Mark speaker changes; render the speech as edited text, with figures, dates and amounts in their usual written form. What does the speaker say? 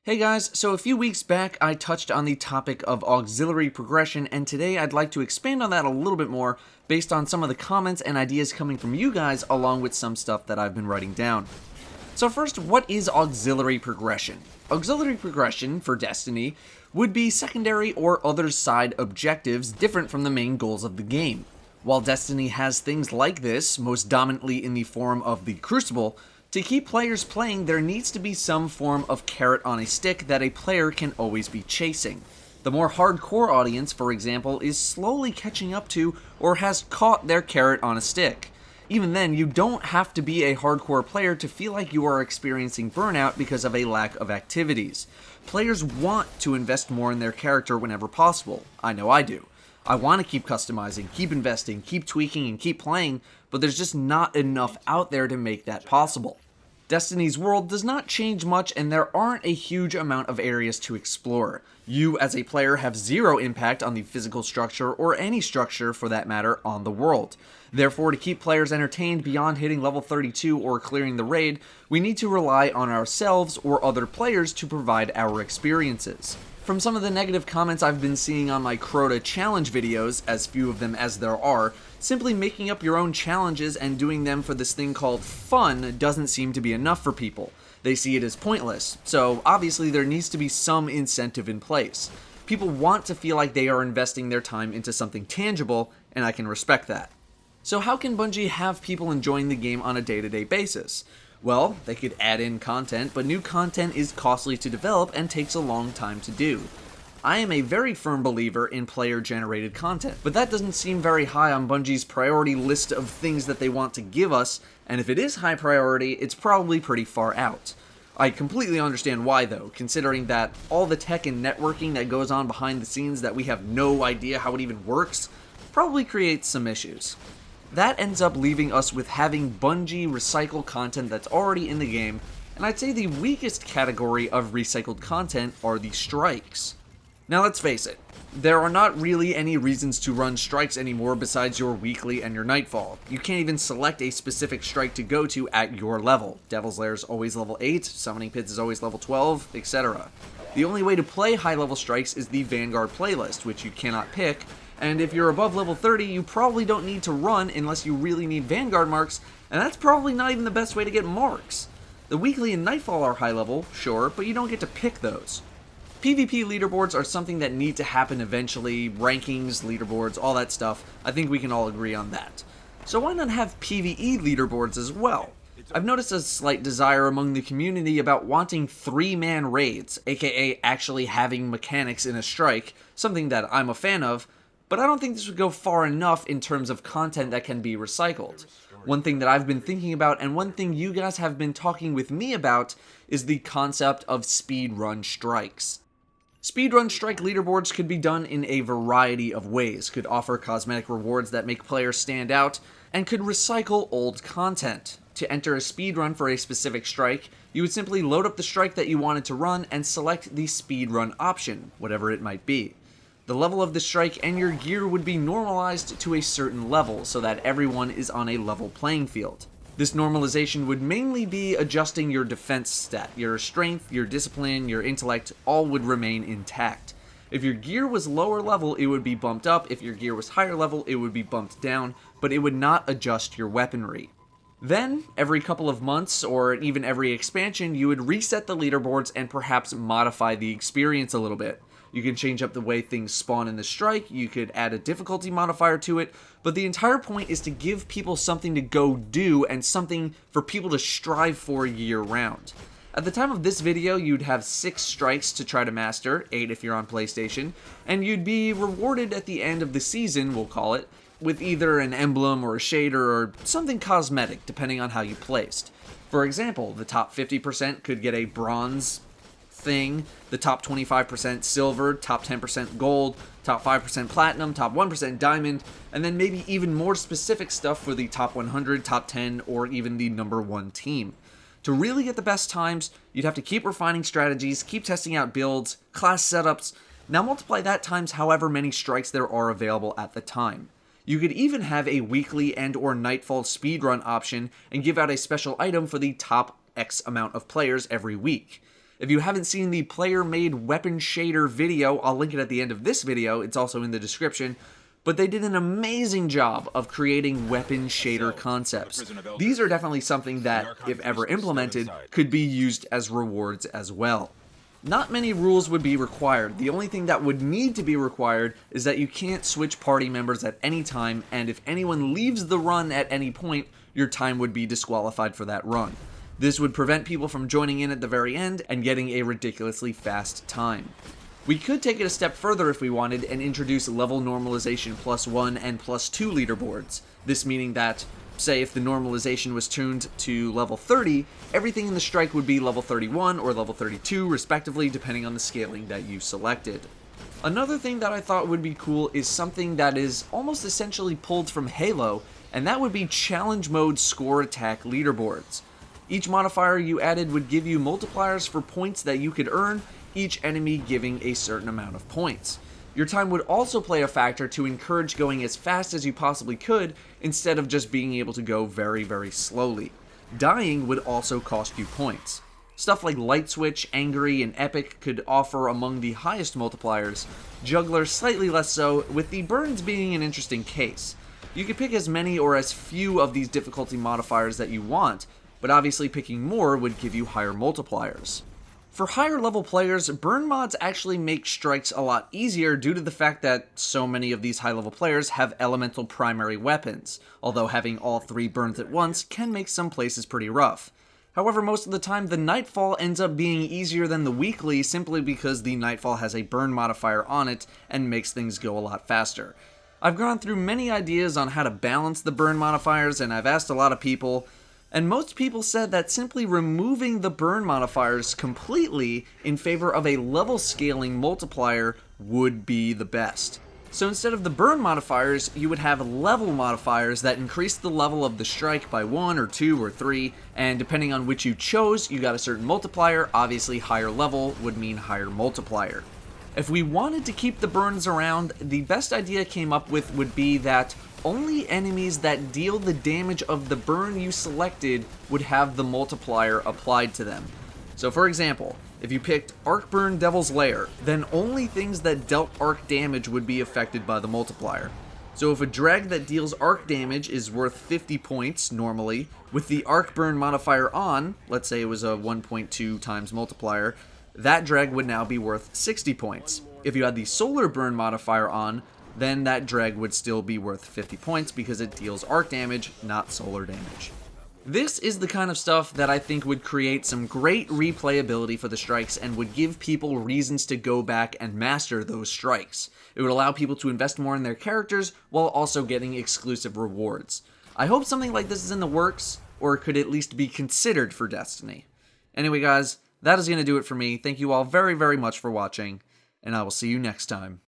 Speaker 1: Hey guys, so a few weeks back I touched on the topic of auxiliary progression, and today I'd like to expand on that a little bit more based on some of the comments and ideas coming from you guys along with some stuff that I've been writing down. So first, what is auxiliary progression? Auxiliary progression for Destiny would be secondary or other side objectives different from the main goals of the game. While Destiny has things like this, most dominantly in the form of the Crucible, to keep players playing, there needs to be some form of carrot on a stick that a player can always be chasing. The more hardcore audience, for example, is slowly catching up to or has caught their carrot on a stick. Even then, you don't have to be a hardcore player to feel like you are experiencing burnout because of a lack of activities. Players want to invest more in their character whenever possible. I know I do. I want to keep customizing, keep investing, keep tweaking, and keep playing, but there's just not enough out there to make that possible. Destiny's world does not change much, and there aren't a huge amount of areas to explore. You, as a player, have zero impact on the physical structure, or any structure for that matter, on the world. Therefore, to keep players entertained beyond hitting level 32 or clearing the raid, we need to rely on ourselves or other players to provide our experiences. From some of the negative comments I've been seeing on my Crota challenge videos, as few of them as there are, simply making up your own challenges and doing them for this thing called fun doesn't seem to be enough for people. They see it as pointless, so obviously there needs to be some incentive in place. People want to feel like they are investing their time into something tangible, and I can respect that. So how can Bungie have people enjoying the game on a day-to-day basis? Well, they could add in content, but new content is costly to develop and takes a long time to do. I am a very firm believer in player-generated content, but that doesn't seem very high on Bungie's priority list of things that they want to give us, and if it is high priority, it's probably pretty far out. I completely understand why though, considering that all the tech and networking that goes on behind the scenes that we have no idea how it even works, probably creates some issues. That ends up leaving us with having Bungie recycle content that's already in the game, and I'd say the weakest category of recycled content are the strikes. Now let's face it, there are not really any reasons to run strikes anymore besides your weekly and your Nightfall. You can't even select a specific strike to go to at your level. Devil's Lair is always level 8, Summoning Pits is always level 12, etc. The only way to play high level strikes is the Vanguard playlist, which you cannot pick, and if you're above level 30, you probably don't need to run unless you really need Vanguard marks, and that's probably not even the best way to get marks. The weekly and Nightfall are high level, sure, but you don't get to pick those. PvP leaderboards are something that need to happen eventually, rankings, leaderboards, all that stuff. I think we can all agree on that. So why not have PvE leaderboards as well? I've noticed a slight desire among the community about wanting 3-man raids, aka actually having mechanics in a strike, something that I'm a fan of, but I don't think this would go far enough in terms of content that can be recycled. One thing that I've been thinking about, and one thing you guys have been talking with me about, is the concept of speedrun strikes. Speedrun strike leaderboards could be done in a variety of ways, could offer cosmetic rewards that make players stand out, and could recycle old content. To enter a speedrun for a specific strike, you would simply load up the strike that you wanted to run and select the speedrun option, whatever it might be. The level of the strike and your gear would be normalized to a certain level so that everyone is on a level playing field. This normalization would mainly be adjusting your defense stat. Your strength, your discipline, your intellect, all would remain intact. If your gear was lower level, it would be bumped up. If your gear was higher level, it would be bumped down, but it would not adjust your weaponry. Then, every couple of months, or even every expansion, you would reset the leaderboards and perhaps modify the experience a little bit. You can change up the way things spawn in the strike, you could add a difficulty modifier to it, but the entire point is to give people something to go do and something for people to strive for year-round. At the time of this video, you'd have 6 strikes to try to master, 8 if you're on PlayStation, and you'd be rewarded at the end of the season, we'll call it, with either an emblem or a shader or something cosmetic, depending on how you placed. For example, the top 50% could get a bronze thing, the top 25% silver, top 10% gold, top 5% platinum, top 1% diamond, and then maybe even more specific stuff for the top 100, top 10, or even the number 1 team. To really get the best times, you'd have to keep refining strategies, keep testing out builds, class setups, now multiply that times however many strikes there are available at the time. You could even have a weekly and or Nightfall speedrun option and give out a special item for the top X amount of players every week. If you haven't seen the player-made weapon shader video, I'll link it at the end of this video, it's also in the description, but they did an amazing job of creating weapon shader concepts. These are definitely something that, if ever implemented, could be used as rewards as well. Not many rules would be required. The only thing that would need to be required is that you can't switch party members at any time, and if anyone leaves the run at any point, your time would be disqualified for that run. This would prevent people from joining in at the very end and getting a ridiculously fast time. We could take it a step further if we wanted and introduce level normalization +1 and +2 leaderboards. This meaning that, say if the normalization was tuned to level 30, everything in the strike would be level 31 or level 32 respectively, depending on the scaling that you selected. Another thing that I thought would be cool is something that is almost essentially pulled from Halo, and that would be challenge mode score attack leaderboards. Each modifier you added would give you multipliers for points that you could earn, each enemy giving a certain amount of points. Your time would also play a factor to encourage going as fast as you possibly could instead of just being able to go very, very slowly. Dying would also cost you points. Stuff like Light Switch, Angry, and Epic could offer among the highest multipliers, Juggler slightly less so, with the Burns being an interesting case. You could pick as many or as few of these difficulty modifiers that you want, but obviously picking more would give you higher multipliers. For higher level players, burn mods actually make strikes a lot easier due to the fact that so many of these high level players have elemental primary weapons, although having all 3 burns at once can make some places pretty rough. However, most of the time the Nightfall ends up being easier than the weekly simply because the Nightfall has a burn modifier on it and makes things go a lot faster. I've gone through many ideas on how to balance the burn modifiers, and I've asked a lot of people, and most people said that simply removing the burn modifiers completely in favor of a level scaling multiplier would be the best. So instead of the burn modifiers, you would have level modifiers that increase the level of the strike by 1 or 2 or 3, and depending on which you chose, you got a certain multiplier. Obviously higher level would mean higher multiplier. If we wanted to keep the burns around, the best idea I came up with would be that only enemies that deal the damage of the burn you selected would have the multiplier applied to them. So for example, if you picked Arc Burn Devil's Lair, then only things that dealt arc damage would be affected by the multiplier. So if a drag that deals arc damage is worth 50 points normally, with the Arc Burn modifier on, let's say it was a 1.2 times multiplier, that drag would now be worth 60 points. If you had the Solar Burn modifier on, then that drag would still be worth 50 points because it deals arc damage, not solar damage. This is the kind of stuff that I think would create some great replayability for the strikes and would give people reasons to go back and master those strikes. It would allow people to invest more in their characters while also getting exclusive rewards. I hope something like this is in the works, or could at least be considered for Destiny. Anyway guys, that is going to do it for me. Thank you all very, very much for watching, and I will see you next time.